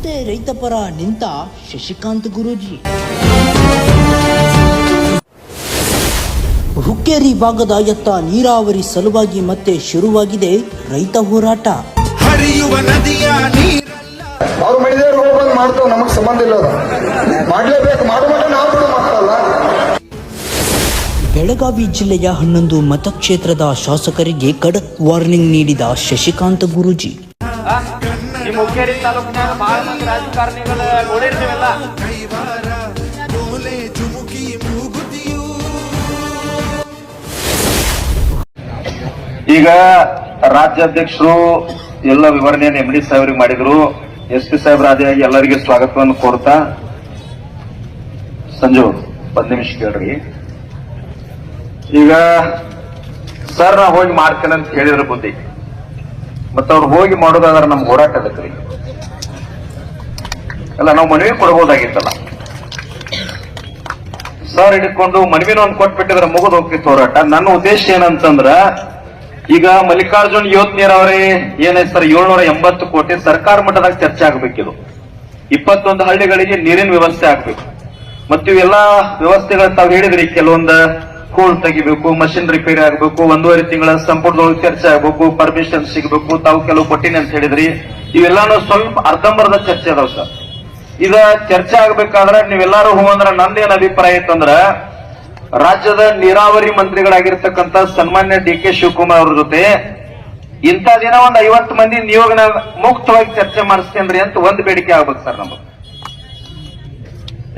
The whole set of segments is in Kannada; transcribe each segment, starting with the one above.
ಮತ್ತೆ ರೈತ ಪರ ನಿಂತ ಶಶಿಕಾಂತ್ ಗುರೂಜಿ. ಹುಕ್ಕೇರಿ ಭಾಗದ ಎತ್ತ ನೀರಾವರಿ ಸಲುವಾಗಿ ಮತ್ತೆ ಶುರುವಾಗಿದೆ ರೈತ ಹೋರಾಟ. ಹರಿಯುವ ನದಿಯ ಅವ್ರು ಮಹಿಳೆಯರು ಹೋಗೋದು ಮಾಡ್ತಾವ, ನಮಗ್ ಸಂಬಂಧ ಇಲ್ಲ, ಮಾಡ್ಲೇಬೇಕು, ಮಾಡುವಾಗ ನಾವು ಕೂಡ ಮಾಡ್ತಾವಲ್ಲ. ಬೆಳಗಾವಿ ಜಿಲ್ಲೆಯ 11 ಮತಕ್ಷೇತ್ರದ ಶಾಸಕರಿಗೆ ಖಡಕ್ ವಾರ್ನಿಂಗ್ ನೀಡಿದ ಶಶಿಕಾಂತ್ ಗುರೂಜಿ. ನಿಮ್ಮ ಹುಕ್ಕೇರಿ ತಾಲೂಕಿನಾಗ ಬಹಳ ಮಂದಿ ರಾಜಕಾರಣಿಗಳ ನೋಡಿರ್ತೀವಲ್ಲ. ಈಗ ರಾಜ್ಯಾಧ್ಯಕ್ಷರು ಎಲ್ಲ ವಿವರಣೆಯನ್ನು MD ಸಾಹೇಬರಿಗೆ ಮಾಡಿದ್ರು. SP ಸಾಹೇಬ್ರ ಆದಿಯಾಗಿ ಎಲ್ಲರಿಗೆ ಸ್ವಾಗತವನ್ನು ಕೋರ್ತಾ, ಸಂಜು 10 ನಿಮಿಷ ಕೇಳ್ರಿ. ಈಗ ಸರ್ ನಾ ಹೋಗಿ ಮಾಡ್ತೇನೆ ಅಂತ ಹೇಳಿದ್ರ ಬುದ್ಧಿ, ಮತ್ತ ಅವ್ರು ಹೋಗಿ ಮಾಡೋದಾದ್ರೆ ನಮ್ಗೆ ಹೋರಾಟ ಅದಕ್ರಿ ಅಲ್ಲ, ನಾವು ಮನವಿ ಕೊಡ್ಬೋದಾಗಿತ್ತಲ್ಲ. ಸರ್ ಹಿಡ್ಕೊಂಡು ಮನವಿನ ಒಂದು ಕೊಟ್ಬಿಟ್ಟಿದ್ರೆ ಮುಗಿದು ಹೋಗ್ತಿತ್ತು ಹೋರಾಟ. ನನ್ನ ಉದ್ದೇಶ ಏನಂತಂದ್ರ, ಈಗ ಮಲ್ಲಿಕಾರ್ಜುನ್ ಯೋತ್ ನೀರಾವರಿ ಏನೈತೆ ಸರ್, 780 ಕೋಟಿ ಸರ್ಕಾರ ಮಟ್ಟದಾಗ ಚರ್ಚೆ ಆಗ್ಬೇಕಿದು. 21 ಹಳ್ಳಿಗಳಿಗೆ ನೀರಿನ ವ್ಯವಸ್ಥೆ ಆಗ್ಬೇಕು. ಮತ್ತು ಇವೆಲ್ಲಾ ವ್ಯವಸ್ಥೆಗಳು ತಾವು ಹೇಳಿದ್ರಿ, ಕೆಲವೊಂದು ಕೋಲ್ ತೆಗಿಬೇಕು, ಮಷಿನ್ ರಿಪೇರಿ ಆಗ್ಬೇಕು, 1.5 ತಿಂಗಳ ಸಂಪುಟದೊಳಗೆ ಚರ್ಚೆ ಆಗ್ಬೇಕು, ಪರ್ಮಿಷನ್ ಸಿಗಬೇಕು, ತಾವು ಕೆಲವು ಕೊಟ್ಟಿನಿ ಅಂತ ಹೇಳಿದ್ರಿ. ಇವೆಲ್ಲಾನು ಸ್ವಲ್ಪ ಅರ್ಧಂಬರ್ಧ ಚರ್ಚೆ ಅದಾವ ಸರ್. ಇದ ಚರ್ಚೆ ಆಗ್ಬೇಕಾದ್ರೆ ನೀವೆಲ್ಲಾರು ಹೂ ಅಂದ್ರ ನಂದೇನ್ ಅಭಿಪ್ರಾಯ ಇತ್ತಂದ್ರ, ರಾಜ್ಯದ ನೀರಾವರಿ ಮಂತ್ರಿಗಳಾಗಿರ್ತಕ್ಕಂಥ ಸನ್ಮಾನ್ಯ DK ಶಿವಕುಮಾರ್ ಅವ್ರ ಜೊತೆ ಇಂಥ ದಿನ ಒಂದು 50 ಮಂದಿ ನಿಯೋಗನ ಮುಕ್ತವಾಗಿ ಚರ್ಚೆ ಮಾಡಿಸ್ತೇನ್ರಿ ಅಂತ ಒಂದು ಬೇಡಿಕೆ ಆಗ್ಬೇಕು ಸರ್ ನಮಗೆ.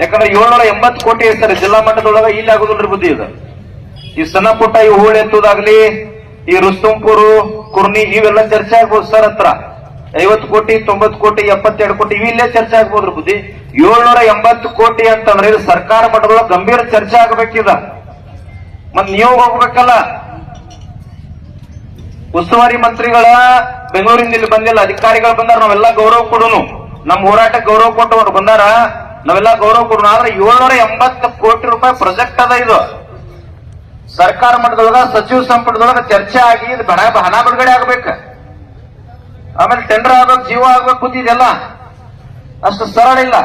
ಯಾಕಂದ್ರೆ 780 ಕೋಟಿ ಸರ್ ಜಿಲ್ಲಾ ಮಟ್ಟದೊಳಗ ಇಲ್ಲಿ ಆಗುದಿಲ್ರಿ ಬುದ್ಧಿ. ಇದು ಈ ಸಣ್ಣ ಪುಟ್ಟ ಈ ಹೂಳು ಎತ್ತುದಾಗ್ಲಿ, ಈ ರುಸ್ತುಂಪುರು, ಕುರ್ನಿ ಇವೆಲ್ಲ ಚರ್ಚೆ ಆಗ್ಬೋದು ಸರ್. ಹತ್ರ 50 ಕೋಟಿ 90 ಕೋಟಿ 72 ಕೋಟಿ ಇವಿಲ್ಲೇ ಚರ್ಚೆ ಆಗ್ಬೋದ್ರಿ ಬುದ್ಧಿ. 780 ಕೋಟಿ ಅಂತಂದ್ರೆ ಇದು ಸರ್ಕಾರ ಮಟ್ಟದೊಳಗೆ ಗಂಭೀರ ಚರ್ಚೆ ಆಗ್ಬೇಕಿದ. ಮತ್ ನೀವು ಹೋಗ್ಬೇಕಲ್ಲ, ಉಸ್ತುವಾರಿ ಮಂತ್ರಿಗಳ ಬೆಂಗಳೂರಿಂದ ಇಲ್ಲಿ ಬಂದಿಲ್ಲ, ಅಧಿಕಾರಿಗಳು ಬಂದಾರ, ನಾವೆಲ್ಲ ಗೌರವ ಕೊಡೋನು, ನಮ್ಮ ಹೋರಾಟಕ್ಕೆ ಗೌರವ ಕೊಟ್ಟು ಬಂದಾರ, ನಾವೆಲ್ಲ ಗೌರವ ಕೊಡೋಣ. ಆದ್ರೆ 780 ಕೋಟಿ ರೂಪಾಯಿ ಪ್ರಾಜೆಕ್ಟ್ ಅದ. ಇದು ಸರ್ಕಾರ ಮಟ್ಟದೊಳಗ ಸಚಿವ ಸಂಪುಟದೊಳಗ ಚರ್ಚೆ ಆಗಿ ಇದು ಹಣ ಬಿಡುಗಡೆ ಆಗ್ಬೇಕು, ಆಮೇಲೆ ಟೆಂಡರ್ ಆಗ್ಬೇಕು, ಜೀವ ಆಗ್ಬೇಕು. ಕೂತಿದೆಲ್ಲ ಅಷ್ಟು ಸರಳ ಇಲ್ಲ.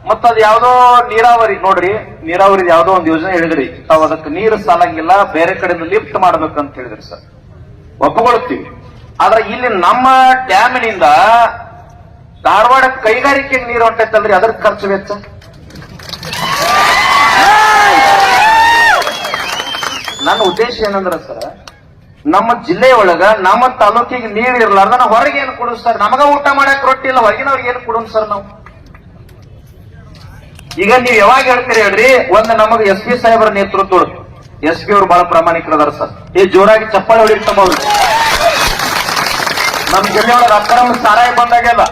ಮತ್ತ ಅದು ಯಾವ್ದೋ ನೀರಾವರಿ ನೋಡ್ರಿ, ನೀರಾವರಿ ಯಾವ್ದೋ ಒಂದು ಯೋಜನೆ ಹೇಳಿದ್ರಿ, ತಾವು ಅದಕ್ಕೆ ನೀರು ಸಾಲಂಗಿಲ್ಲ, ಬೇರೆ ಕಡೆಯಿಂದ ಲಿಫ್ಟ್ ಮಾಡ್ಬೇಕಂತ ಹೇಳಿದ್ರಿ ಸರ್, ಒಪ್ಪಿಕೊಳ್ತೀವಿ. ಆದ್ರೆ ಇಲ್ಲಿ ನಮ್ಮ ಡ್ಯಾಮಿನಿಂದ ಧಾರವಾಡ ಕೈಗಾರಿಕೆಗೆ ನೀರು ಹೊಂಟೈತಲ್ರಿ, ಅದ್ರ ಖರ್ಚು ವೆಚ್ಚ ನನ್ನ ಉದ್ದೇಶ ಏನಂದ್ರ ಸರ್, ನಮ್ಮ ಜಿಲ್ಲೆಯೊಳಗ ನಮ್ಮ ತಾಲೂಕಿಗೆ ನೀರು ಇರಲಾರ್ದ ನಾವು ಹೊರಗೆ ಏನು ಕೊಡೋದು ಸರ್? ನಮಗ ಊಟ ಮಾಡಕ್ ರೊಟ್ಟಿ ಇಲ್ಲ, ಹೊರಗಿನವ್ರಿಗೆ ಏನು ಕೊಡೋಣ ಸರ್ ನಾವು? ಈಗ ನೀವ್ ಯಾವಾಗ ಹೇಳ್ತೀರಿ ಹೇಳ್ರಿ, ಒಂದು ನಮಗ SP ಸಾಹೇಬರ ನೇತೃತ್ವ, SP ಅವರು ಬಹಳ ಪ್ರಾಮಾಣಿಕರದಾರ ಸರ್. ಈ ಜೋರಾಗಿ ಚಪ್ಪಾಳೆ ಹೊಡಿತಮ್ಮ ಅವ್ರು. ನಮ್ ಜಿಲ್ಲೆಯೊಳಗ ಅಕ್ರಮ ಸಾರಾಯಿ ಬಂದಾಗ್ಯದ,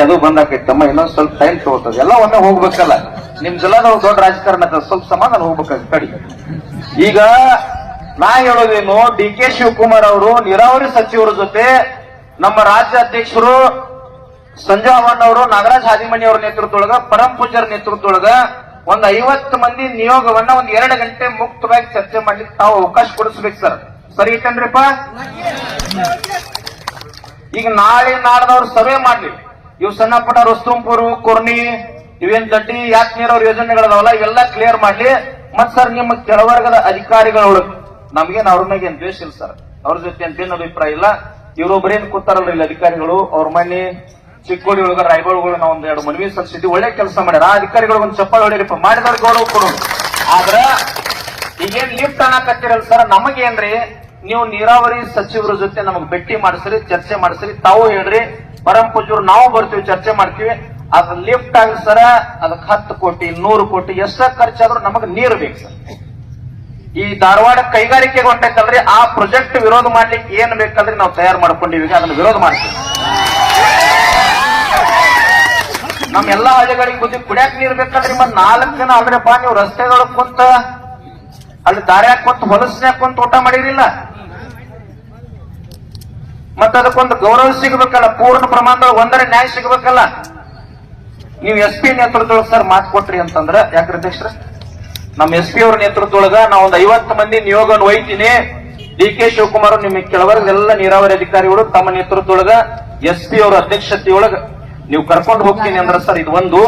ಅದು ಬಂದಾಕೈತಮ್ಮ, ಇನ್ನೊಂದ್ ಸ್ವಲ್ಪ ಟೈಮ್ ತಗೋತದ, ಎಲ್ಲ ಒಮ್ಮೆ ಹೋಗ್ಬೇಕಲ್ಲ. ನಿಮ್ ಜಿಲ್ಲಾದವ್ರು ದೊಡ್ಡ ರಾಜಕಾರಣ ಸ್ವಲ್ಪ ಸಮಾಧಾನ ಹೋಗ್ಬೇಕಾಗ ಕಡಿ. ಈಗ ನಾ ಹೇಳೋದೇನು, DK ಶಿವಕುಮಾರ್ ಅವರು ನೀರಾವರಿ ಸಚಿವರ ಜೊತೆ ನಮ್ಮ ರಾಜ್ಯ ಅಧ್ಯಕ್ಷರು ಸಂಜು ಅವಣ್ಣ ಅವರು, ನಾಗರಾಜ್ ಹಾದಿಮನಿ ಅವರ ನೇತೃತ್ವದೊಳಗ, ಪರಂ ಪೂಜ್ಯರ ನೇತೃತ್ವದೊಳಗ ಒಂದು 50 ಮಂದಿ ನಿಯೋಗವನ್ನ ಒಂದು 2 ಗಂಟೆ ಮುಕ್ತವಾಗಿ ಚರ್ಚೆ ಮಾಡ್ಲಿಕ್ಕೆ ತಾವು ಅವಕಾಶ ಕೊಡಿಸ್ಬೇಕು ಸರ್. ಸರಿ ಐತೇನ್ರಿಪ್ಪ? ಈಗ ನಾಳೆ ನಾಡ್ದವ್ರು ಸಭೆ ಮಾಡ್ಲಿ, ಇವು ಸಣ್ಣ ಪುಟ್ಟ ರುಸ್ತುಂಪುರು, ಕುರ್ನಿ, ಇವೇನ್ ದಡ್ಡಿ ಯಾಕೆ ನೀರವ್ರ ಯೋಜನೆಗಳದಾವಲ್ಲ ಇವೆಲ್ಲ ಕ್ಲಿಯರ್ ಮಾಡ್ಲಿ. ಮತ್ ಸರ್ ನಿಮ್ಮ ಕೆಳವರ್ಗದ ಅಧಿಕಾರಿಗಳು, ನಮ್ಗೇನ್ ಅವ್ರ ಮ್ಯಾಗ ಏನ್ ದ್ವೇಷ ಇಲ್ಲ ಸರ್, ಅವ್ರ ಜೊತೆ ಅಂತೇನು ಅಭಿಪ್ರಾಯ ಇಲ್ಲ. ಇವ್ರೊಬ್ಬರೇನ್ ಕೂತಾರಲ್ರಿ ಇಲ್ಲಿ ಅಧಿಕಾರಿಗಳು, ಅವ್ರ ಮನೆ ಚಿಕ್ಕೋಡಿ ಒಳಗ ರಾಯಬಾಳ್ಗಳು ನಾವು 1-2 ಮನವಿ ಸಲ್ಲಿಸಿದ್ವಿ, ಒಳ್ಳೆ ಕೆಲಸ ಮಾಡ್ಯಾರ. ಆ ಅಧಿಕಾರಿಗಳು ಒಂದು ಚಪ್ಪಾಳೆ ಹೊಡಿರಿಪ್ಪ, ಮಾಡಿದವ್ರಿಗೆ ಗೌರವ ಕೊಡೋದು. ಆದ್ರ ಈಗೇನ್ ಲಿಫ್ಟ್ ಅನ್ನಕತ್ತಿರಲ್ಲ ಸರ್, ನಮಗೇನ್ರಿ, ನೀವು ನೀರಾವರಿ ಸಚಿವರ ಜೊತೆ ನಮಗ್ ಭೇಟಿ ಮಾಡಿಸ್ರಿ, ಚರ್ಚೆ ಮಾಡಿಸ್ರಿ, ತಾವು ಹೇಳ್ರಿ, ಪರಂ ಪೂಜ್ಯರು ನಾವು ಬರ್ತೀವಿ, ಚರ್ಚೆ ಮಾಡ್ತೀವಿ. ಅದ್ ಲಿಫ್ಟ್ ಆಗಿ ಸರ ಅದಕ್ಕೆ 10 ಕೋಟಿ 100 ಕೋಟಿ ಎಷ್ಟ ಖರ್ಚಾದ್ರೂ ನಮಗ್ ನೀರು ಬೇಕು ಸರ್. ಈ ಧಾರವಾಡ ಕೈಗಾರಿಕೆಗೆ ಹೊಂಟೈತಲ್ರಿ, ಆ ಪ್ರಾಜೆಕ್ಟ್ ವಿರೋಧ ಮಾಡ್ಲಿಕ್ಕೆ ಏನ್ ಬೇಕಾದ್ರೆ ನಾವು ತಯಾರು ಮಾಡ್ಕೊಂಡಿವಿ, ಅದನ್ನ ವಿರೋಧ ಮಾಡ್ತೀವಿ. ನಮ್ ಎಲ್ಲಾ ಹಳ್ಳಿಗಳಿಗೆ ಬುದ್ಧಿ ಕುಡಿಯಾಕ ನೀರ್ ಬೇಕಾದ್ರಿ, ಮತ್ 4 ದಿನ ಅಲ್ರಿಪ್ಪ ನೀವು ರಸ್ತೆದೊಳಗ್ ಕುಂತ ಅಲ್ಲಿ ದಾರ್ಯಾಗ ಕುಂತ ಹೊಲಸ್ನ್ಯಾಗ ಕುಂತ ಊಟ ಮಾಡಿರಿಲ್ಲ. ಮತ್ತ ಅದಕ್ಕೊಂದು ಗೌರವ ಸಿಗಬೇಕಲ್ಲ, ಪೂರ್ಣ ಪ್ರಮಾಣದೊಳಗೆ ಒಂದರ ನ್ಯಾಯ ಸಿಗಬೇಕಲ್ಲ. ನೀವು SP ನೇತೃತ್ವದೊಳಗೆ ಸರ್ ಮಾತು ಕೊಟ್ರಿ ಅಂತಂದ್ರ, ಯಾಕ್ರಿ ಅಧ್ಯಕ್ಷರ, ನಮ್ಮ SP ಅವ್ರ ನೇತೃತ್ವದೊಳಗ ನಾವು ಒಂದು 50 ಮಂದಿ ನಿಯೋಗವನ್ನು ಒಯ್ತೀನಿ, ಡಿ.ಕೆ. ಶಿವಕುಮಾರ್ ನಿಮ್ಮ ಕೆಳವರೆಗೆಲ್ಲ ನೀರಾವರಿ ಅಧಿಕಾರಿಗಳು ತಮ್ಮ ನೇತೃತ್ವದೊಳಗ SP ಅವರ ಅಧ್ಯಕ್ಷತೆಯೊಳಗ ನೀವು ಕರ್ಕೊಂಡು ಹೋಗ್ತೀನಿ ಅಂದ್ರೆ ಸರ್ ಇದು ಒಂದು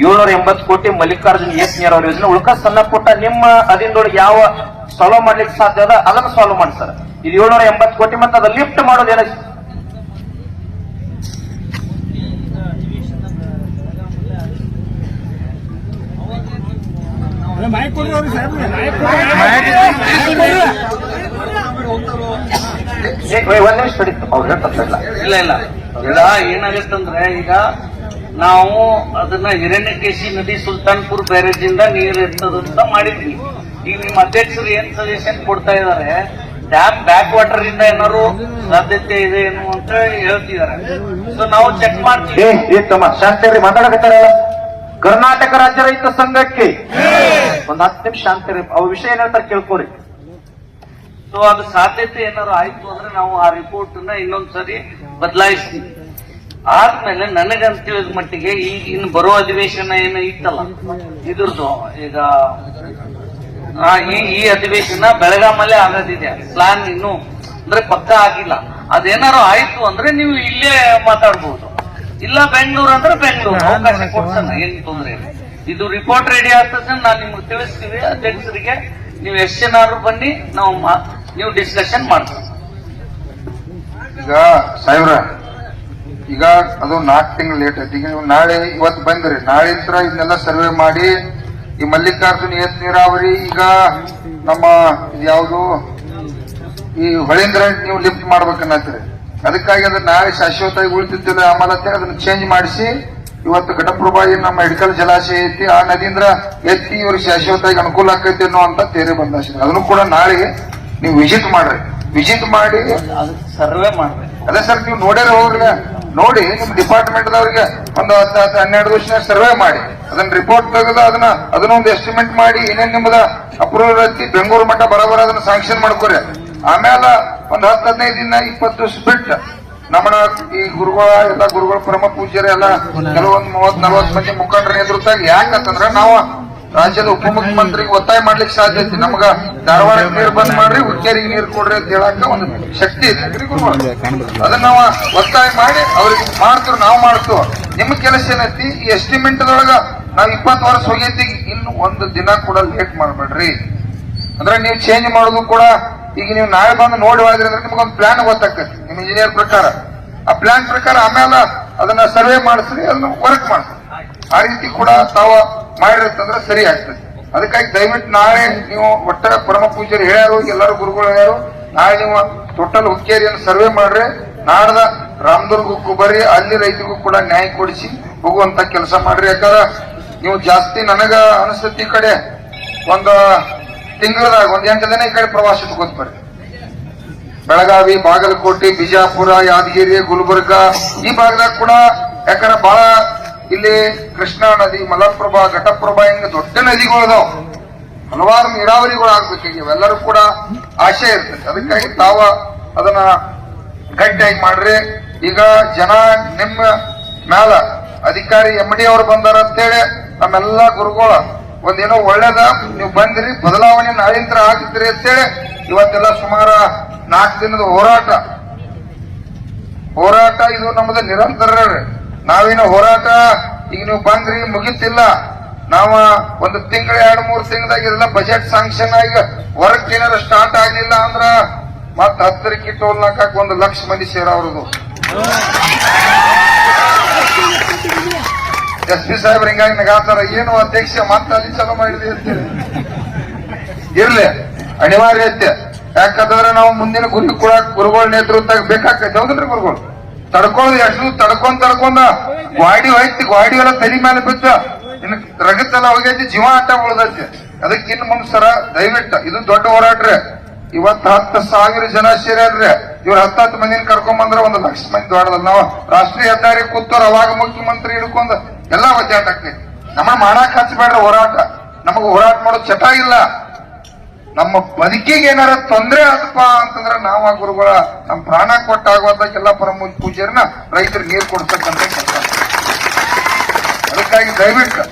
780 ಕೋಟಿ ಮಲ್ಲಿಕಾರ್ಜುನ್ ಎಸ್ ನೀರಾವರಿ ಯೋಜನೆ ಉಳ್ಕ ಸಣ್ಣ ಪುಟ್ಟ ನಿಮ್ಮ ಅದಿಂದೊಳಗೆ ಯಾವ ಸಾಲ್ವ್ ಮಾಡ್ಲಿಕ್ಕೆ ಸಾಧ್ಯ ಅದ ಅದನ್ನ ಸಾಲ್ವ್ ಮಾಡಿ ಸರ್. ಇದು 780 ಕೋಟಿ ಮತ್ತೆ ಅದ ಲಿಫ್ಟ್ ಮಾಡೋದೇನ ಒಂದ್ ನಿಮಿಷ ಬಿಡಿತ್ತು ಅವ್ರು ಹೇಳ್ತಾರಲ್ಲ. ಇಲ್ಲ ಏನಾಗತ್ತಂದ್ರೆ ಈಗ ನಾವು ಅದನ್ನ ಹಿರಣ್ಯಕೇಶಿ ನದಿ ಸುಲ್ತಾನ್ಪುರ್ ಬ್ಯಾರೇಜ್ ಇಂದ ನೀರು ಇರ್ತದಂತ ಮಾಡಿದ್ವಿ. ಈಗ ನಿಮ್ಮ ಅಧ್ಯಕ್ಷರು ಏನ್ ಸಜೆಷನ್ ಕೊಡ್ತಾ ಇದಾರೆ, ಡ್ಯಾಮ್ ಬ್ಯಾಕ್ ವಾಟರ್ ಇಂದ ಏನಾದ್ರು ಸಾಧ್ಯತೆ ಇದೆ ಏನು ಅಂತ ಹೇಳ್ತಿದ್ದಾರೆ. ಸೊ ನಾವು ಚೆಕ್ ಮಾಡ್ತೀವಿ. ಶಾಂತಿ ಮಾತಾಡಕತ್ತಾರಲ್ಲ. ಕರ್ನಾಟಕ ರಾಜ್ಯ ರೈತ ಸಂಘಕ್ಕೆ ಒಂದ್ 10 ನಿಮಿಷ ಶಾಂತಿ ಅವ್ರ ವಿಷಯ ಏನ್ ಹೇಳ್ತಾರೆ ಕೇಳ್ಕೊರಿ. ಸೊ ಅದು ಸಾಧ್ಯತೆ ಏನಾದ್ರು ಆಯ್ತು ಅಂದ್ರೆ ನಾವು ಆ ರಿಪೋರ್ಟ್ ನ ಇನ್ನೊಂದ್ಸರಿ ಬದಲಾಯಿಸ್ತೀವಿ. ಆದ್ಮೇಲೆ ನನಗಂತ ತಿಳಿದ ಮಟ್ಟಿಗೆ ಈಗ ಇನ್ನು ಬರೋ ಅಧಿವೇಶನ ಏನು ಇತ್ತಲ್ಲ ಇದ್ರದ್ದು ಈಗ ಈ ಅಧಿವೇಶನ ಬೆಳಗಾಮಲ್ಲೇ ಆಗೋದಿದೆ. ಪ್ಲಾನ್ ಇನ್ನು ಅಂದ್ರೆ ಪಕ್ಕ ಆಗಿಲ್ಲ. ಅದೇನಾರು ಆಯ್ತು ಅಂದ್ರೆ ನೀವು ಇಲ್ಲೇ ಮಾತಾಡ್ಬೋದು, ಇಲ್ಲ ಬೆಂಗಳೂರು ಅಂದ್ರೆ ಬೆಂಗಳೂರು ಅವಕಾಶ ಕೊಡ್ತಾನೆ, ಏನ್ ತೊಂದ್ರೆ ಇಲ್ಲ. ಇದು ರಿಪೋರ್ಟ್ ರೆಡಿ ಆಗ್ತದೆ, ನಾನು ನಿಮ್ಗೆ ತಿಳಿಸ್ತೀವಿ ಅಧ್ಯಕ್ಷರಿಗೆ. ನೀವು ಎಷ್ಟು ಜನಾದ್ರು ಬನ್ನಿ, ನೀವು ಡಿಸ್ಕಷನ್ ಮಾಡ್ತೀವಿ. ಈಗ ಸಾಹೇಬ್ರ ಈಗ ಅದು 4 ತಿಂಗಳು ಲೇಟ್ ಐತಿ. ಈಗ ನೀವು ನಾಳೆ ಇವತ್ತು ಬಂದ್ರಿ, ನಾಳೆ ಇದನ್ನೆಲ್ಲ ಸರ್ವೆ ಮಾಡಿ ಈ ಮಲ್ಲಿಕಾರ್ಜುನ್ ಎಸ್ ನೀರಾವರಿ ಈಗ ನಮ್ಮ ಯಾವುದು ಈ ಹೊಳಿಂದ್ರ ನೀವು ಲಿಫ್ಟ್ ಮಾಡ್ಬೇಕನ್ನತ್ರಿ. ಅದಕ್ಕಾಗಿ ಅದನ್ನ ನಾಳೆ ಶಾಶ್ವತವಾಗಿ ಉಳಿತಿದ್ದಿಲ್ಲ ಆಮೇಲೆ ಅದನ್ನ ಚೇಂಜ್ ಮಾಡಿಸಿ ಇವತ್ತು ಘಟಪ್ರಭಾ ನಮ್ಮ ಹಿಡ್ಕಲ್ ಜಲಾಶಯ ಐತಿ, ಆ ನದಿಯಿಂದ ಎತ್ತಿ ಇವ್ರಿಗೆ ಶಾಶ್ವತವಾಗಿ ಅನುಕೂಲ ಆಕೈತಿ ಅನ್ನುವಂತ ತೇರೆ ಬಂದಾಶ. ಅದನ್ನು ಕೂಡ ನಾಳೆಗೆ ನೀವು ವಿಸಿಟ್ ಮಾಡ್ರಿ. ವಿಸಿಟ್ ಮಾಡಿ ಸರ್ವೆ ಮಾಡ್ಬೇಕು. ಅದೇ ಸರ್ ನೀವು ನೋಡ್ಯಾರ ಹೋಗ್ರಿ, ನೋಡಿ ನಿಮ್ ಡಿಪಾರ್ಟ್ಮೆಂಟ್ ದವ್ರಿಗೆ ಒಂದು 10-12 ದಿವಸ ಸರ್ವೆ ಮಾಡಿ ಅದನ್ನ ರಿಪೋರ್ಟ್ ತೆಗೆದು ಅದನ್ನೊಂದು ಎಸ್ಟಿಮೇಟ್ ಮಾಡಿ ಏನೇನ್ ನಿಮ್ದ ಅಪ್ರೂವಲ್ ಐತಿ ಬೆಂಗಳೂರು ಮಟ್ಟ ಬರಬರ ಅದನ್ನ ಸ್ಯಾಂಕ್ಷನ್ ಮಾಡ್ಕೊರಿ. ಆಮೇಲೆ ಒಂದು 10-15 ದಿನ 20 ದಿವಸ ಬಿಟ್ಟು ನಮ್ಮ ಈ ಗುರುಗಳ ಎಲ್ಲ ಗುರುಗಳ ಪರಮ ಪೂಜ್ಯರ ಎಲ್ಲ ಕೆಲವೊಂದು 30-40 ಮಂದಿ ಮುಖಂಡರ ನೇತೃತ್ವ. ಯಾಕಂತಂದ್ರ ನಾವು ರಾಜ್ಯದ ಉಪಮುಖ್ಯಮಂತ್ರಿಗೆ ಒತ್ತಾಯ ಮಾಡ್ಲಿಕ್ಕೆ ಸಾಧ್ಯ ಐತಿ. ನಮ್ಗ ಧಾರವಾಡಕ್ಕೆ ನೀರು ಬಂದ್ ಮಾಡ್ರಿ, ಹುಕ್ಕೇರಿಗೆ ನೀರು ಕೊಡ್ರಿ ಅಂತ ಹೇಳಕ ಒಂದು ಶಕ್ತಿ ಐತಿ. ಅದನ್ನ ನಾವು ಒತ್ತಾಯ ಮಾಡಿ ಅವ್ರಿಗೆ ಮಾಡ್ತೀವಿ, ನಾವು ಮಾಡ್ತೀವಿ. ನಿಮ್ ಕೆಲಸ ಏನೈತಿ, ಈ ಎಸ್ಟಿಮೇಟ್ದೊಳಗ ನಾವ್ 20 ವರ್ಷ ಹೋಗೈತಿ, ಇನ್ನು ಒಂದು ದಿನ ಕೂಡ ಲೇಟ್ ಮಾಡ್ಬೇಡ್ರಿ. ಅಂದ್ರೆ ನೀವು ಚೇಂಜ್ ಮಾಡೋದು ಕೂಡ ಈಗ ನೀವು ನಾಳೆ ಬಂದು ನೋಡಿ ಹೋದ್ರಿ ಅಂದ್ರೆ ನಿಮ್ಗೊಂದು ಪ್ಲಾನ್ ಗೊತ್ತಾಕತಿ ನಿಮ್ ಇಂಜಿನಿಯರ್ ಪ್ರಕಾರ. ಆ ಪ್ಲಾನ್ ಪ್ರಕಾರ ಆಮೇಲೆ ಅದನ್ನ ಸರ್ವೆ ಮಾಡಿಸ್ರಿ, ಅದನ್ನ ವರ್ಕ್ ಮಾಡಿಸ್ರಿ. ಆ ರೀತಿ ಕೂಡ ತಾವು ಮಾಡಿರತ್ತಂದ್ರೆ ಸರಿ ಆಗ್ತದೆ. ಅದಕ್ಕಾಗಿ ದಯವಿಟ್ಟು ನಾಳೆ ನೀವು ಒಟ್ಟ ಪರಮ ಪೂಜ್ಯರು ಹೇಳ್ಯಾರು, ಎಲ್ಲರೂ ಗುರುಗಳು ಹೇಳ್ಯಾರು, ನಾಳೆ ನೀವು ಟೋಟಲ್ ಹುಕ್ಕೇರಿಯನ್ನು ಸರ್ವೆ ಮಾಡ್ರಿ. ನಾಡ್ದ ರಾಮದುರ್ಗಕ್ಕೂ ಬರ್ರಿ, ಅಲ್ಲಿ ರೈತರಿಗೂ ಕೂಡ ನ್ಯಾಯ ಕೊಡಿಸಿ ಹೋಗುವಂತ ಕೆಲಸ ಮಾಡ್ರಿ. ಯಾಕಂದ್ರೆ ನೀವು ಜಾಸ್ತಿ ನನಗ ಅನಿಸ್ತತಿ ಈ ಕಡೆ ಒಂದು ತಿಂಗಳದಾಗ 8 ದಿನ ಈ ಕಡೆ ಪ್ರವಾಸ ತಗೋತ್ ಬರ್ರಿ. ಬೆಳಗಾವಿ, ಬಾಗಲಕೋಟೆ, ಬಿಜಾಪುರ, ಯಾದಗಿರಿ, ಗುಲ್ಬರ್ಗ ಈ ಭಾಗದಾಗ ಕೂಡ ಯಾಕಂದ್ರೆ ಬಹಳ ಇಲ್ಲಿ ಕೃಷ್ಣಾ ನದಿ, ಮಲಪ್ರಭಾ, ಘಟಪ್ರಭಾ ಹಿಂಗ ದೊಡ್ಡ ನದಿಗಳದಾವ, ಹಲವಾರು ನೀರಾವರಿಗಳು ಆಗ್ಬೇಕು. ಇವೆಲ್ಲರೂ ಕೂಡ ಆಶೆ ಇರ್ತದೆ. ಅದಕ್ಕಾಗಿ ತಾವ ಅದನ್ನ ಗಟ್ಟಿಯಾಗಿ ಮಾಡ್ರಿ. ಈಗ ಜನ ನಿಮ್ಮ ಮ್ಯಾಲ ಅಧಿಕಾರಿ MD ಅವರು ಬಂದಾರ ಅಂತೇಳಿ ನಮ್ಮೆಲ್ಲ ಗುರುಗಳು ಒಂದೇನೋ ಒಳ್ಳೇದ ನೀವು ಬಂದಿರಿ, ಬದಲಾವಣೆ ನಾಳಿಂತ್ರ ಆಗ್ತಿದ್ರಿ ಅಂತೇಳಿ ಇವತ್ತೆಲ್ಲ ಸುಮಾರು 4 ದಿನದ ಹೋರಾಟ ಇದು ನಮ್ಮದು ನಿರಂತರ. ನಾವೇನು ಹೋರಾಟ ಈಗ ನೀವು ಬಂದ್ರಿ ಮುಗಿತಿಲ್ಲ. ನಾವ ಒಂದು ತಿಂಗಳ 2-3 ತಿಂಗಳದಾಗ ಇದೆಲ್ಲ ಬಜೆಟ್ ಸ್ಯಾಂಕ್ಷನ್ ಆಗಿ ವರ್ಕ್ ಏನಾದ್ರು ಸ್ಟಾರ್ಟ್ ಆಗ್ಲಿಲ್ಲ ಅಂದ್ರ ಮತ್ತ 10 ಟೋಲ್ ನಾಕಾಕ 1 ಲಕ್ಷ ಮಂದಿ ಸೇರವ್ರದು. SP ಸಾಹೇಬ್ರ ಹಿಂಗಾಗಿ ನಗಾತಾರ, ಏನು ಅಧ್ಯಕ್ಷ ಮತ್ತ ಅಲ್ಲಿ ಚಲೋ ಮಾಡಿದ್ವಿ ಅಂತೇಳಿ. ಇರ್ಲಿ, ಅನಿವಾರ್ಯತೆ. ಯಾಕಂತಂದ್ರೆ ನಾವು ಮುಂದಿನ ಗುರಿ ಕೂಡ ಗುರುಗಳ ನೇತೃತ್ವ ಬೇಕಾಗ್ತೈತೆ. ಹೌದಲ್ರಿ ಗುರುಗಳು? ತಡ್ಕೊಳ್ಳೋದು ಎಷ್ಟು ತಡ್ಕೊಂಡ ಗಾಡಿ ಹೋಯ್ತಿ, ಗಾಡಿ ಎಲ್ಲ ತಲೆ ಮೇಲೆ ಬಿದ್ದ ಇನ್ನು ರಗತ್ತೆಲ್ಲ ಹೋಗೈತಿ, ಜೀವ ಆಟ ಉಳ್ದೈತಿ. ಅದಕ್ಕೆ ಇನ್ನು ಮುಂದೆ ಸರ ದಯವಿಟ್ಟು ಇದು ದೊಡ್ಡ ಹೋರಾಟ್ರಿ. ಇವತ್ತು 10,000 ಜನ ಸೇರ್ಯಾರ್ರಿ. ಇವ್ರು 10 ಮಂದಿನ ಕರ್ಕೊಂಬಂದ್ರ 1 ಲಕ್ಷ ಮಂದಿ ದೊಡ್ಡದಲ್ಲ. ನಾವು ರಾಷ್ಟ್ರೀಯ ಹೆದ್ದಾರಿ ಕೂತವ್ರ ಅವಾಗ ಮುಖ್ಯಮಂತ್ರಿ ಹಿಡ್ಕೊಂಡ್ ಎಲ್ಲಾ ಒದ್ದಾಟ ಆಗ್ತೈತಿ. ನಮ್ಮ ಮಾಡಾಕ್ ಹಚ್ಚಬೇಡ್ರಿ ಹೋರಾಟ. ನಮಗ ಹೋರಾಟ ಮಾಡೋದು ಚಟ ಇಲ್ಲ. ನಮ್ಮ ಬದುಕಿಗೆ ಏನಾರ ತೊಂದರೆ ಆತಪ್ಪ ಅಂತಂದ್ರೆ ನಾವ ಗುರುಗಳ ನಮ್ಮ ಪ್ರಾಣ ಕೊಟ್ಟಾಗುವಂತ ಪರಮ ಪೂಜ್ಯರನ್ನ ರೈತರಿಗೆ ನೀರು ಕೊಡ್ತಕ್ಕಂಥ ಕೆಲಸ. ಅದಕ್ಕಾಗಿ ದಯವಿಟ್ಟು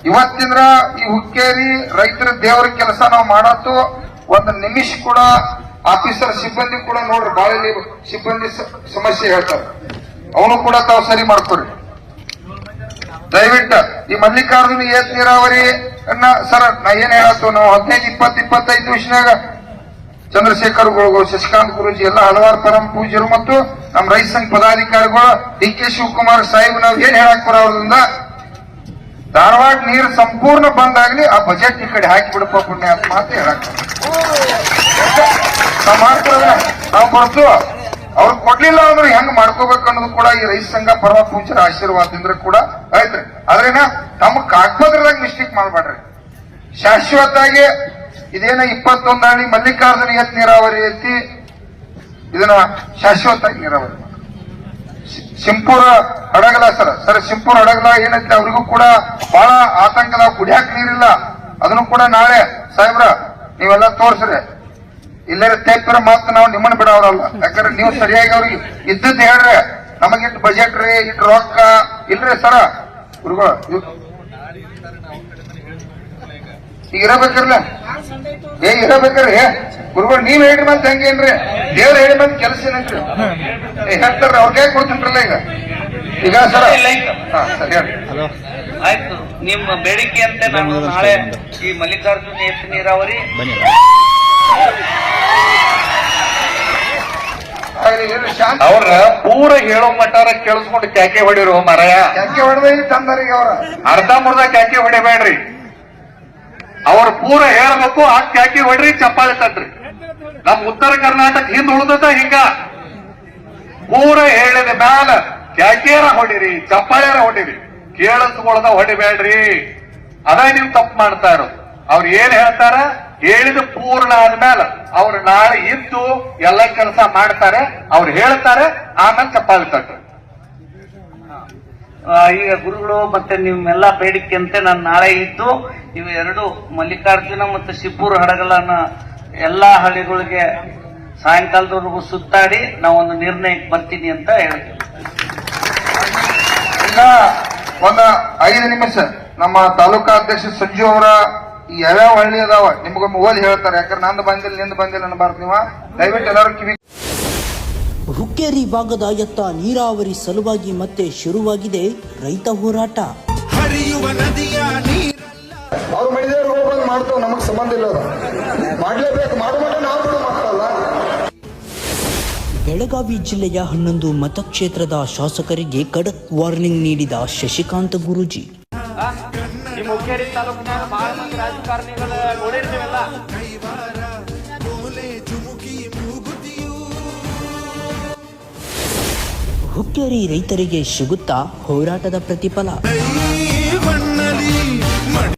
ಇವತ್ತಿನ ಈ ಹುಕ್ಕೇರಿ ರೈತರ ದೇವರ ಕೆಲಸ ನಾವು ಮಾಡತ್ತು 1 ನಿಮಿಷ ಕೂಡ ಆಫೀಸರ್ ಸಿಬ್ಬಂದಿ ಕೂಡ ನೋಡ್ರಿ ಗಾಳಿಲಿ ಸಿಬ್ಬಂದಿ ಸಮಸ್ಯೆ ಹೇಳ್ತಾರೆ, ಅವನು ಕೂಡ ತಾವು ಸರಿ ಮಾಡ್ಕೊಡ್ರಿ ದಯವಿಟ್ಟು. ಈ ಮಲ್ಲಿಕಾರ್ಜುನ ಏತ್ ನೀರಾವರಿ ಸರ್ ನಾ ಏನ್ ಹೇಳತ್ತು, ನಾವು 15-20-25 ವರ್ಷನಾಗ ಚಂದ್ರಶೇಖರ್ ಗುರುಗಳು, ಶಶಿಕಾಂತ್ ಗುರುಜಿ ಎಲ್ಲ ಹಲವಾರು ಪರಮ ಪೂಜ್ಯರು ಮತ್ತು ನಮ್ಮ ರೈತ ಸಂಘ ಪದಾಧಿಕಾರಿಗಳು, DK ಶಿವಕುಮಾರ್ ಸಾಹೇಬ್ ನಾವ್ ಏನ್ ಹೇಳಕ್ ಬರೋದ್ರಿಂದ ಧಾರವಾಡ ನೀರು ಸಂಪೂರ್ಣ ಬಂದಾಗ್ಲಿ ಆ ಬಜೆಟ್ ಈ ಕಡೆ ಹಾಕಿ ಬಿಡಪ್ಪ ಪುಣ್ಯ ಅಂತ ಮಾತು ಹೇಳಕ್ ನಾವ್ ಮಾಡ್ತಾರ. ನಾವು ಬರ್ತು ಅವ್ರು ಕೊಡ್ಲಿಲ್ಲ ಅಂದ್ರೆ ಹೆಂಗ್ ಮಾಡ್ಕೋಬೇಕು ಅನ್ನೋದು ಕೂಡ ಈ ರೈತ ಸಂಘ ಪರಮ ಪೂಜ್ಯರ ಆಶೀರ್ವಾದದಿಂದ ಕೂಡ ಆಯ್ತ್ರಿ. ಆದ್ರೇನ ನಮ್ಮ ಕಾಗಪತ್ರದಾಗ ಮಿಸ್ಟೇಕ್ ಮಾಡ್ಬೇಡ್ರಿ. ಶಾಶ್ವತವಾಗಿ ಇದೇನ 21 ಅಡಿ ಮಲ್ಲಿಕಾರ್ಜುನ ಏತ್ ನೀರಾವರಿ ಐತಿ, ಇದನ್ನ ಶಾಶ್ವತವಾಗಿ ನೀರಾವರಿ. ಶಿಂಪೂರ ಹಡಗಲ ಸರ್ ಶಿಂಪೂರ್ ಹಡಗಲ ಏನೈತಿ ಅವ್ರಿಗೂ ಕೂಡ ಬಹಳ ಆತಂಕದ, ಕುಡಿಯಾಕ ನೀರಿಲ್ಲ. ಅದನ್ನು ಕೂಡ ನಾಳೆ ಸಾಹೇಬ್ರ ನೀವೆಲ್ಲ ತೋರ್ಸ್ರಿ. ಇಲ್ಲೇ ತೇಪರ ಮಾತ್ರ ನಾವು ನಿಮ್ಮನ್ನ ಬಿಡೋರಲ್ಲ, ಯಾಕಂದ್ರೆ ನೀವು ಸರಿಯಾಗಿ ಅವ್ರಿಗೆ ಇದ್ದದ್ದು ಹೇಳ್ರಿ. ನಮಗಿಟ್ಟು ಬಜೆಟ್ ರೀ, ಇಟ್ಟು ರೊಕ್ಕ ಇಲ್ರಿ ಸರ ಗುರುಗಳು ಈಗ ಇರಬೇಕಿರ್ಲ ಇರಬೇಕ್ರಿ ಗುರುಗಳು. ನೀವ್ ಹೇಳಿ ಮತ್ತೆ ಹೆಂಗೇನ್ರಿ, ದೇವ್ರ ಹೇಳಿ ಮತ್ತೆ ಕೆಲಸ ಏನಂತ್ರಿ ಹೇಳ್ತಾರ, ಅವ್ರ ಕೈ ಕೊಡ್ತೀನ್ರಲ್ಲ ಈಗ ಸರ. ಸರಿ ಹೇಳಿ. ಆಯ್ತು, ನಿಮ್ಮ ಬೇಡಿಕೆ ಅಂತೆ ನಾನು ನಾಳೆ ಈ ಮಲ್ಲಿಕಾರ್ಜುನ ಏತ ನೀರಾವರಿ ಅವ್ರ ಪೂರ ಹೇಳೋ ಮಟ್ಟಾರ ಕೇಳಿಸ್ಕೊಂಡು ಕ್ಯಾಕೆ ಹೊಡಿರು ಮರಯ. ಯಾಕೆ ಹೊಡೆದ ತಂದರಿಗೆ ಅವ್ರ ಅರ್ಧ ಮುರ್ಧ ಕ್ಯಾಕೆ ಹೊಡಿಬೇಡ್ರಿ, ಅವ್ರ ಪೂರ ಹೇಳ್ಬೇಕು. ಆ ಕ್ಯಾಕೆ ಹೊಡ್ರಿ, ಚಪ್ಪಾಳೆ ತಟ್ರಿ. ನಮ್ ಉತ್ತರ ಕರ್ನಾಟಕ ಹಿಂದ್ ಉಳಿದ ಹಿಂಗ ಪೂರ ಹೇಳಿದ ಮ್ಯಾಲ ಕ್ಯಾಕೆರ ಹೊಡಿರಿ, ಚಪ್ಪಾಳೆರ ಹೊಡಿರಿ, ಕೇಳಿಸ್ಕೊಳ್ದ ಹೊಡಿಬೇಡ್ರಿ. ಅದ ನೀವು ತಪ್ಪು ಮಾಡ್ತಾ ಇರೋದು. ಅವ್ರು ಏನ್ ಹೇಳ್ತಾರ ಹೇಳಿದ ಪೂರ್ಣ ಆದ್ಮೇಲೆ ಅವ್ರು ನಾಳೆ ಇದ್ದು ಎಲ್ಲ ಕೆಲಸ ಮಾಡ್ತಾರೆ, ಅವ್ರು ಹೇಳ್ತಾರೆ, ಆಮೇಲೆ ಚಪ್ಪಾಳೆ ತಟ್ರಿ. ಈಗ ಗುರುಗಳು ಮತ್ತೆ ನಿಮ್ಮೆಲ್ಲ ಬೇಡಿಕೆ ಅಂತೆ ನಾನು ನಾಳೆ ಇದ್ದು ಇವು ಎರಡು ಮಲ್ಲಿಕಾರ್ಜುನ ಮತ್ತು ಶಿಬ್ಬೂರು ಹಡಗಲನ್ನ ಎಲ್ಲಾ ಹಳ್ಳಿಗಳಿಗೆ ಸಾಯಂಕಾಲದವರೆಗೂ ಸುತ್ತಾಡಿ ನಾವೊಂದು ನಿರ್ಣಯಕ್ಕೆ ಬರ್ತೀನಿ ಅಂತ ಹೇಳ್ತೀವಿ. ಇನ್ನ ಒಂದು 5 ನಿಮಿಷ ನಮ್ಮ ತಾಲೂಕಾ ಅಧ್ಯಕ್ಷ ಸಂಜು ಅವರ ಈ ಯಾವ್ಯಾವ ಹಳ್ಳಿ ಅದಾವ ನಿಮ್ಗೊಮ್ಮೆ ಓದಿ ಹೇಳ್ತಾರೆ. ಯಾಕಂದ್ರೆ ನಂದು ಬಂದಿಲ್ಲ ನಿಂದು ಬಂದಿಲ್ಲ ಅನ್ಬಾರ್ದು. ನೀವು ದಯವಿಟ್ಟು ಎಲ್ಲರೂ ಕಿವಿ. ಹುಕ್ಕೇರಿ ಭಾಗದ ಎತ್ತ ನೀರಾವರಿ ಸಲುವಾಗಿ ಮತ್ತೆ ಶುರುವಾಗಿದೆ ರೈತ ಹೋರಾಟ. ಹರಿಯುವ ನದಿಯ ನೀರಲ್ಲ. ಅವ್ರು ಮಹಿಳೆಯರು ಬಂದು ಮಾಡ್ತಾವ, ನಮಗ್ ಸಂಬಂಧ ಇಲ್ಲ. ಮಾಡ್ಲೇಬೇಕು, ಮಾಡುವಾಗ ನಾವು ಕೂಡ ಮಾಡ್ತಲ್ಲ. ಬೆಳಗಾವಿ ಜಿಲ್ಲೆಯ 11 ಮತಕ್ಷೇತ್ರದ ಶಾಸಕರಿಗೆ ಖಡಕ್ ವಾರ್ನಿಂಗ್ ನೀಡಿದ ಶಶಿಕಾಂತ್ ಗುರೂಜಿ. ಈ ಹುಕ್ಕೇರಿ ತಾಲೂಕಿನಾಗ ಬಹಳ ಮಂದಿ ರಾಜಕಾರಣಿಗಳು ನೋಡಿರ್ತೀವಲ್ಲ. ಹುಕ್ಕೇರಿ ರೈತರಿಗೆ ಸಿಗುತ್ತಾ ಹೋರಾಟದ ಪ್ರತಿಫಲ.